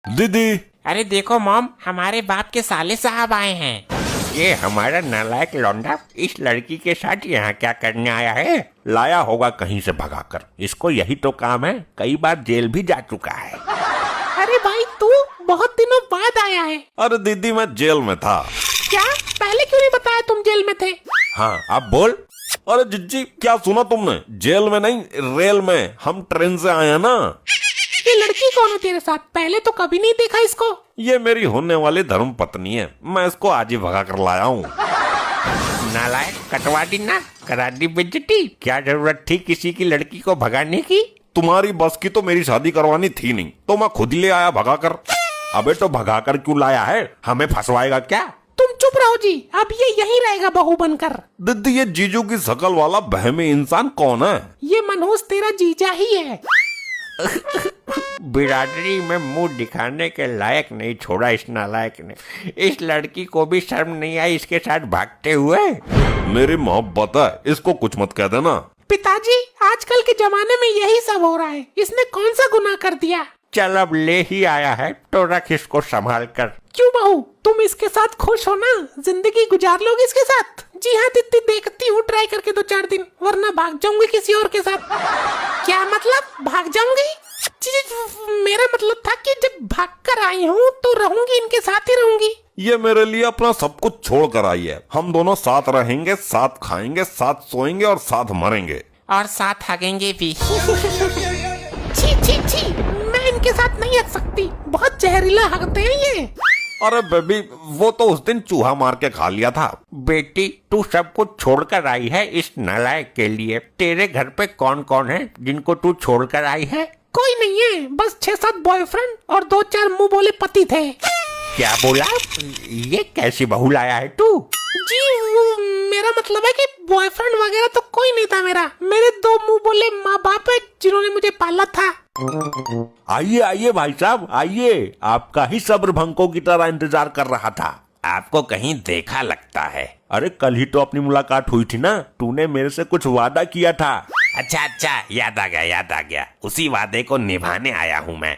दीदी। अरे देखो मॉम, हमारे बाप के साले साहब आए हैं। ये हमारा नालायक लौंडा इस लड़की के साथ यहाँ क्या करने आया है? लाया होगा कहीं से भगाकर, इसको यही तो काम है, कई बार जेल भी जा चुका है। अरे भाई तू बहुत दिनों बाद आया है। अरे दीदी मैं जेल में था। क्या? पहले क्यों नहीं बताया तुम जेल में थे? हाँ अब बोल। अरे जिज्जी क्या सुना तुमने? जेल में नहीं, रेल में, हम ट्रेन से आए हैं ना। ये लड़की कौन है तेरे साथ? पहले तो कभी नहीं देखा इसको। ये मेरी होने वाली धर्म पत्नी है, मैं इसको आज ही भगा कर लाया हूँ। नालायक, कटवा दी ना, करा दी बेइज्जती। क्या जरूरत थी किसी की लड़की को भगाने की? तुम्हारी बस की तो मेरी शादी करवानी थी नहीं, तो मैं खुद ही ले आया भगाकर। अबे तो भगाकर क्यों लाया है? हमें फंसवाएगा क्या? तुम चुप रहो जी, अब ये यहीं रहेगा बहू बनकर। दीदी ये जीजू की शकल वाला बहमी इंसान कौन है? ये मनहूस तेरा जीजा ही है। बिरादरी में मुंह दिखाने के लायक नहीं छोड़ा इस नालायक ने। इस लड़की को भी शर्म नहीं आई इसके साथ भागते हुए। मेरी मोहब्बत है, इसको कुछ मत कह देना। पिताजी आजकल के जमाने में यही सब हो रहा है, इसने कौन सा गुनाह कर दिया? चल अब ले ही आया है तो रख इसको संभाल कर। क्यों बहू, तुम इसके साथ खुश हो ना? जिंदगी गुजार लोगे इसके साथ? जी हाँ दीदी, देखती हूँ ट्राई करके 2-4 दिन, वरना भाग जाऊंगी किसी और के साथ। क्या मतलब भाग जाऊंगी? जी मेरा मतलब था कि जब भाग कर आई हूँ तो रहूंगी, इनके साथ ही रहूंगी। ये मेरे लिए अपना सब कुछ छोड़ कर आई है। हम दोनों साथ रहेंगे, साथ खाएंगे, साथ सोएंगे और साथ मरेंगे। और साथ हगेंगे भी। छी छी छी, मैं इनके साथ नहीं हग सकती, बहुत जहरीला हगते हैं ये। अरे बेबी वो तो उस दिन चूहा मार के खा लिया था। बेटी तू सब कुछ छोड़कर आई है इस नालायक के लिए। तेरे घर पे कौन कौन है जिनको तू छोड़कर आई है? कोई नहीं है, बस 6-7 बॉयफ्रेंड और 2-4 मुंह बोले पति थे। क्या बोला? ये कैसी बहू लाया है तू? जी वो मेरा मतलब है कि बॉयफ्रेंड वगैरह तो कोई नहीं था मेरा। मेरे 2 मुंह बोले माँ बाप है जिन्होंने मुझे पाला था। आइए आइए भाई साहब आइए, आपका ही सब्र भंकों की तरह इंतजार कर रहा था। आपको कहीं देखा लगता है। अरे कल ही तो अपनी मुलाकात हुई थी ना, तूने मेरे से कुछ वादा किया था। अच्छा याद आ गया। उसी वादे को निभाने आया हूँ मैं।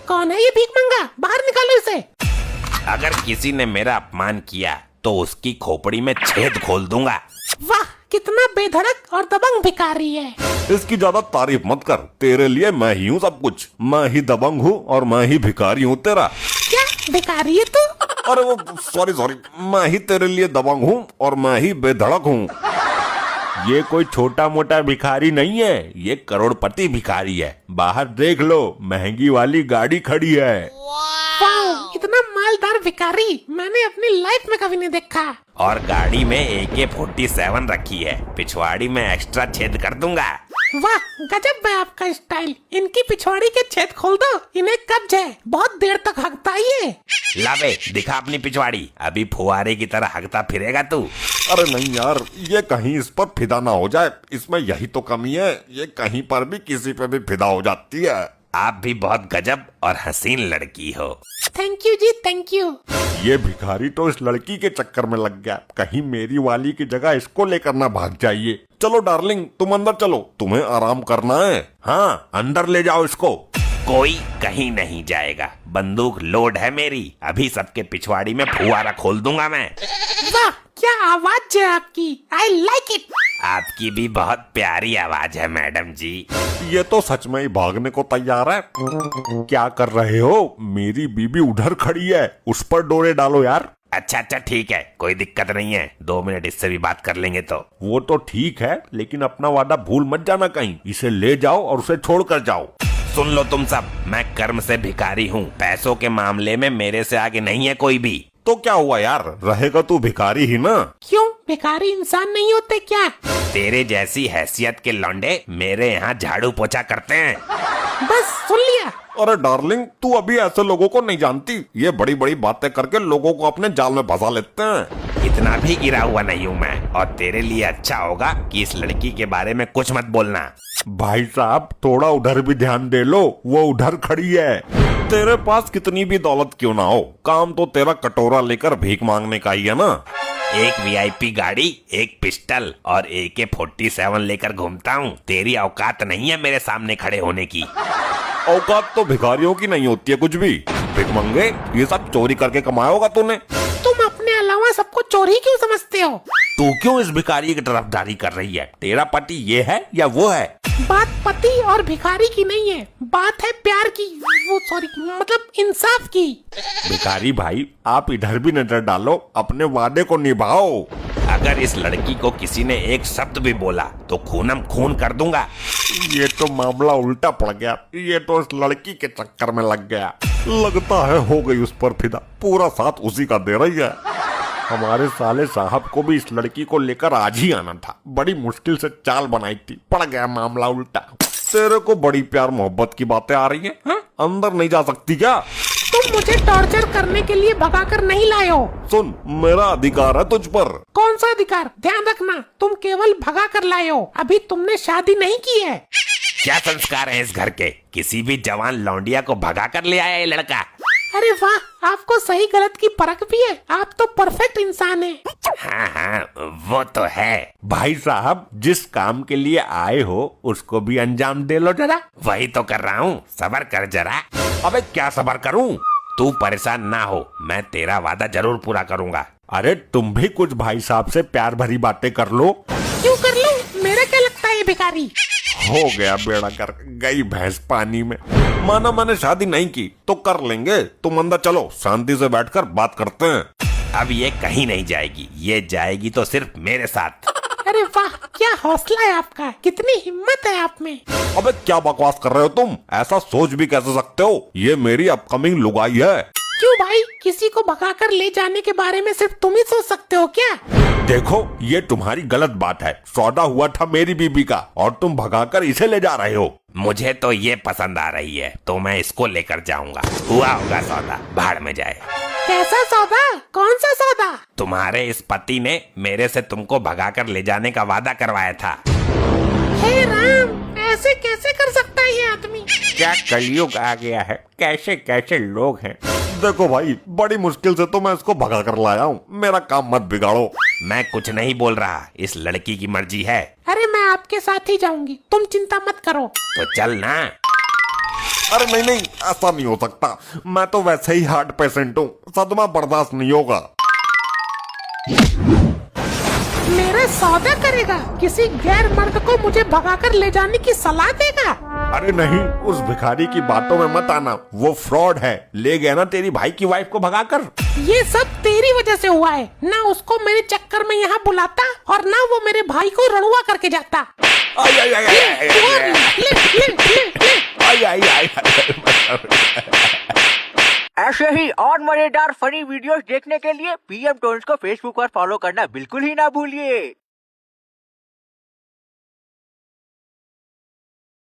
कौन है ये भीख मंगा? बाहर निकालो इसे। अगर किसी ने मेरा अपमान किया तो उसकी खोपड़ी में छेद खोल दूंगा। वाह कितना बेधड़क और दबंग भिखारी है। इसकी ज्यादा तारीफ मत कर, तेरे लिए मैं ही हूँ सब कुछ। मैं ही दबंग हूँ और मैं ही भिखारी हूँ तेरा। क्या भिखारी है तू? अरे वो सॉरी, मैं ही तेरे लिए दबंग हूँ और मैं ही बेधड़क हूँ। ये कोई छोटा मोटा भिखारी नहीं है, ये करोड़पति भिखारी है। बाहर देख लो, महंगी वाली गाड़ी खड़ी है। वाह इतना मालदार भिखारी मैंने अपनी लाइफ में कभी नहीं देखा। और गाड़ी में AK-47 रखी है, पिछवाड़ी में एक्स्ट्रा छेद कर दूंगा। वाह गजब है आपका स्टाइल। इनकी पिछवाड़ी के छेद खोल दो, इन्हें कब्ज है, बहुत देर तक हगता है ये। लाबे दिखा अपनी पिछवाड़ी, अभी फुहारे की तरह हगता फिरेगा तू। अरे नहीं यार, ये कहीं इस पर फिदा ना हो जाए, इसमें यही तो कमी है। ये कहीं पर भी किसी पे भी फिदा हो जाती है। आप भी बहुत गजब और हसीन लड़की हो। Thank you ji, thank you. ये भिखारी तो इस लड़की के चक्कर में लग गया, कहीं मेरी वाली की जगह इसको लेकर ना भाग जाइए। चलो डार्लिंग तुम अंदर चलो, तुम्हें आराम करना है। हाँ अंदर ले जाओ इसको। कोई कहीं नहीं जाएगा, बंदूक लोड है मेरी, अभी सबके पिछवाड़ी में फुहारा खोल दूंगा मैं। वाह क्या आवाज है आपकी, आई लाइक इट। आपकी भी बहुत प्यारी आवाज है मैडम जी। ये तो सच में ही भागने को तैयार है। क्या कर रहे हो? मेरी बीबी उधर खड़ी है, उस पर डोरे डालो यार। अच्छा ठीक है, कोई दिक्कत नहीं है, 2 मिनट इससे भी बात कर लेंगे तो। वो तो ठीक है, लेकिन अपना वादा भूल मत जाना कहीं। इसे ले जाओ और उसे छोड़ कर जाओ। सुन लो तुम सब, मैं कर्म से भिखारी हूँ, पैसों के मामले में मेरे से आगे नहीं है कोई भी। तो क्या हुआ यार, रहेगा तू भिखारी ही ना। क्यों भिखारी इंसान नहीं होते क्या? तेरे जैसी हैसियत के लौंडे मेरे यहाँ झाड़ू पोछा करते हैं। बस सुन लिया। अरे डार्लिंग तू अभी ऐसे लोगों को नहीं जानती, ये बड़ी बड़ी बातें करके लोगों को अपने जाल में फंसा लेते हैं। इतना भी गिरा हुआ नहीं हूँ मैं, और तेरे लिए अच्छा होगा कि इस लड़की के बारे में कुछ मत बोलना। भाई साहब थोड़ा उधर भी ध्यान दे लो, वो उधर खड़ी है। तेरे पास कितनी भी दौलत क्यों ना हो, काम तो तेरा कटोरा लेकर भीख मांगने का ही है ना। एक VIP गाड़ी, एक पिस्टल और AK-47 लेकर घूमता हूँ। तेरी औकात नहीं है मेरे सामने खड़े होने की। औकात तो भिखारियों की नहीं होती है कुछ भी। भिखमंगे, ये सब चोरी करके कमाया होगा तूने। तुम अपने अलावा सबको चोरी क्यों समझते हो? तू क्यों इस भिखारी की तरफदारी कर रही है? तेरा पति ये है या वो है? बात पति और भिखारी की नहीं है, बात है प्यार की, वो सॉरी मतलब इंसाफ की। भिखारी भाई, आप इधर भी नजर डालो, अपने वादे को निभाओ। अगर इस लड़की को किसी ने एक शब्द भी बोला तो खूनम खून कर दूंगा। ये तो मामला उल्टा पड़ गया, ये तो इस लड़की के चक्कर में लग गया। लगता है हो गई उस पर फिदा, पूरा साथ उसी का दे रही है। हमारे साले साहब को भी इस लड़की को लेकर आज ही आना था, बड़ी मुश्किल से चाल बनाई थी, पड़ गया मामला उल्टा। तेरे को बड़ी प्यार मोहब्बत की बातें आ रही हैं? अंदर नहीं जा सकती क्या? तुम मुझे टॉर्चर करने के लिए भगाकर नहीं लाए हो। सुन, मेरा अधिकार है तुझ पर। कौन सा अधिकार? ध्यान रखना, तुम केवल भगा कर लाए हो, अभी तुमने शादी नहीं की है। क्या संस्कार है इस घर के? किसी भी जवान लौंडिया को भगा कर ले आया ये लड़का। अरे वाह, आपको सही गलत की परख भी है, आप तो परफेक्ट इंसान हैं। हाँ हाँ, वो तो है। भाई साहब, जिस काम के लिए आए हो उसको भी अंजाम दे लो जरा। वही तो कर रहा हूँ, सबर कर जरा। अबे क्या सबर करूं? तू परेशान ना हो, मैं तेरा वादा जरूर पूरा करूंगा। अरे तुम भी कुछ भाई साहब से प्यार भरी बातें कर लो। क्यों कर लूं? मेरा क्या लगता है ये भिखारी? हो गया बेड़ा कर, गई भैंस पानी में। माना मैंने शादी नहीं की तो कर लेंगे, तुम अंदर चलो, शांति से बैठकर बात करते हैं। अब ये कहीं नहीं जाएगी, ये जाएगी तो सिर्फ मेरे साथ। अरे वाह, क्या हौसला है आपका, कितनी हिम्मत है आप में। अबे क्या बकवास कर रहे हो तुम? ऐसा सोच भी कैसे सकते हो? ये मेरी अपकमिंग लुगाई है। क्यों भाई, किसी को भगाकर ले जाने के बारे में सिर्फ तुम ही सोच सकते हो क्या? देखो, ये तुम्हारी गलत बात है। सौदा हुआ था मेरी बीबी का और तुम भगाकर इसे ले जा रहे हो। मुझे तो ये पसंद आ रही है तो मैं इसको लेकर जाऊंगा। हुआ होगा सौदा, भाड़ में जाए। कैसा सौदा? कौन सा सौदा? तुम्हारे इस पति ने मेरे से तुमको भगाकर ले जाने का वादा करवाया था। हे राम, ऐसे कैसे कर सकता है ये आदमी? क्या कलयुग आ गया है, कैसे कैसे लोग हैं। देखो भाई, बड़ी मुश्किल से तो मैं इसको भगा कर लाया हूँ, मेरा काम मत बिगाड़ो। मैं कुछ नहीं बोल रहा, इस लड़की की मर्जी है। अरे मैं आपके साथ ही जाऊंगी, तुम चिंता मत करो। तो चल ना। अरे नहीं नहीं, ऐसा नहीं हो सकता, मैं तो वैसे ही हार्ट पेशेंट हूँ, सदमा बर्दाश्त नहीं होगा। मेरा सौदा करेगा? किसी गैर मर्द को मुझे भगाकर ले जाने की सलाह देगा? अरे नहीं, उस भिखारी की बातों में मत आना, वो फ्रॉड है। ले गया ना तेरी भाई की वाइफ को भगाकर। ये सब तेरी वजह से हुआ है, ना उसको मेरे चक्कर में यहाँ बुलाता और ना वो मेरे भाई को रणुआ करके जाता। आई आई आई आई आई आई आई आई आई आई। ऐसे ही और मजेदार फनी वीडियोस देखने के लिए पीएम टोन्स को फेसबुक पर फॉलो करना बिल्कुल ही ना भूलिए।